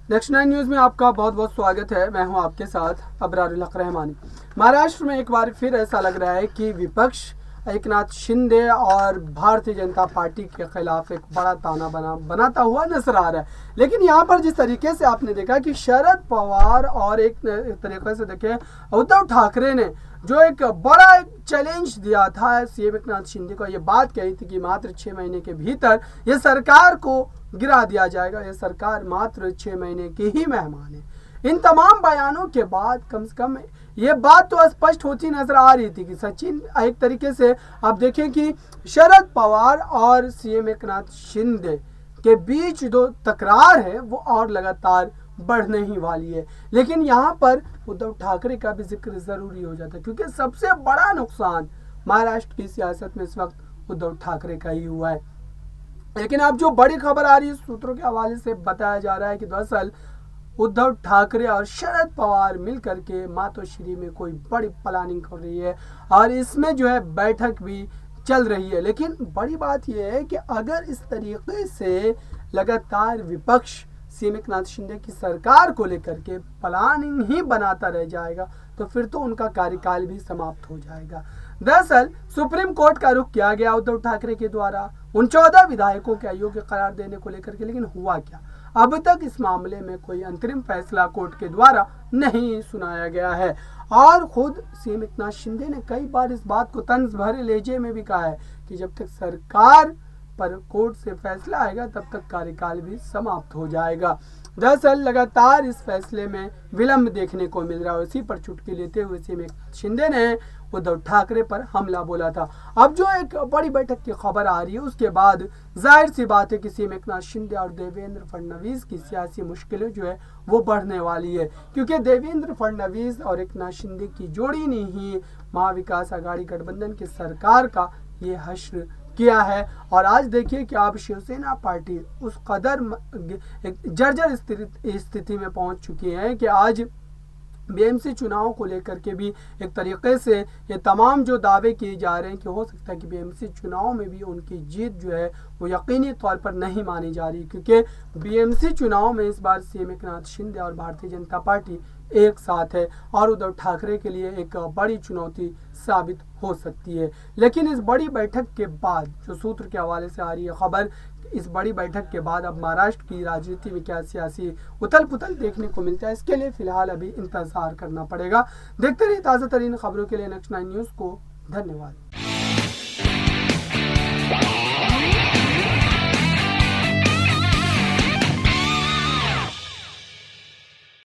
Next 9 news में आपका बहुत बहुत स्वागत है। मैं हूं आपके साथ अबरारुल हक रहमानी। महाराष्ट्र में एक बार फिर ऐसा लग रहा है कि विपक्ष एकनाथ शिंदे और भारतीय जनता पार्टी के खिलाफ एक बड़ा ताना बनाता हुआ नजर आ रहा है। लेकिन यहाँ पर जिस तरीके से आपने देखा कि शरद पवार और एक तरीके से देखे उद्धव ठाकरे ने जो एक बड़ा चैलेंज दिया था सीएम एकनाथ शिंदे को, ये बात कही थी कि मात्र 6 महीने के भीतर ये सरकार को गिरा दिया जाएगा, ये सरकार मात्र 6 महीने की ही मेहमान है। इन तमाम बयानों के बाद कम से कम ये बात तो स्पष्ट होती नजर आ रही थी कि सचिन एक तरीके से आप देखें कि शरद पवार और सीएम एकनाथ शिंदे के बीच जो तकरार है वो और लगातार बढ़ने ही वाली है। लेकिन यहाँ पर उद्धव ठाकरे का भी जिक्र जरूरी हो जाता है, क्योंकि सबसे बड़ा नुकसान महाराष्ट्र की सियासत में इस वक्त उद्धव ठाकरे का ही हुआ है। लेकिन अब जो बड़ी खबर आ रही है सूत्रों के हवाले से बताया जा रहा है कि दरअसल उद्धव ठाकरे और शरद पवार मिलकर के मातोश्री में कोई बड़ी प्लानिंग कर रही है और इसमें जो है बैठक भी चल रही है। लेकिन बड़ी बात यह है कि अगर इस तरीके से लगातार विपक्ष सीएम एकनाथ शिंदे की सरकार को लेकर के प्लानिंग ही बनाता रह जाएगा तो फिर तो उनका कार्यकाल भी समाप्त हो जाएगा। दरअसल सुप्रीम कोर्ट का रुख किया गया उद्धव ठाकरे के द्वारा उन 14 विधायकों के अयोग्य करार देने को लेकर के, लेकिन हुआ क्या? अब तक इस मामले में कोई अंतरिम फैसला कोर्ट के द्वारा नहीं सुनाया गया है और खुद सीएम एकनाथ शिंदे ने कई बार इस बात को तंज भरे लहजे में भी कहा है कि जब तक सरकार पर कोर्ट से फैसला आएगा तब तक कार्यकाल भी समाप्त हो जाएगा। दरअसल लगातार इस फैसले में विलंब देखने को मिल रहा है। इसी पर चुटकी लेते हुए सीएम शिंदे ने उद्धव ठाकरे पर हमला बोला था। अब जो एक बड़ी बैठक की खबर आ रही है उसके बाद जाहिर सी बात है कि सीएम एकनाथ शिंदे और देवेंद्र फडणवीस की सियासी मुश्किलें जो है वो बढ़ने वाली है, क्योंकि देवेंद्र फडणवीस और एकनाथ शिंदे की जोड़ी ने ही महाविकास आघाड़ी गठबंधन की सरकार का ये हश्र किया है। और आज देखिए कि अब शिवसेना पार्टी उस कदर जर्जर स्थिति में पहुंच चुकी है कि आज बीएमसी चुनाव को लेकर के भी एक तरीके से ये तमाम जो दावे किए जा रहे हैं कि हो सकता है कि बीएमसी चुनाव में भी उनकी जीत जो है वो यकीनी तौर पर नहीं मानी जा रही, क्योंकि बीएमसी चुनाव में इस बार सीएम एकनाथ शिंदे और भारतीय जनता पार्टी एक साथ है और उद्धव ठाकरे के लिए एक बड़ी चुनौती साबित हो सकती है। लेकिन इस बड़ी बैठक के बाद जो सूत्र के हवाले से आ रही है खबर, इस बड़ी बैठक के बाद अब महाराष्ट्र की राजनीति में क्या सियासी उथल पुथल देखने को मिलता है, इसके लिए फिलहाल अभी इंतजार करना पड़ेगा। देखते रहिए ताज़ा तरीन खबरों के लिए नेक्स्ट 9 न्यूज़ को। धन्यवाद।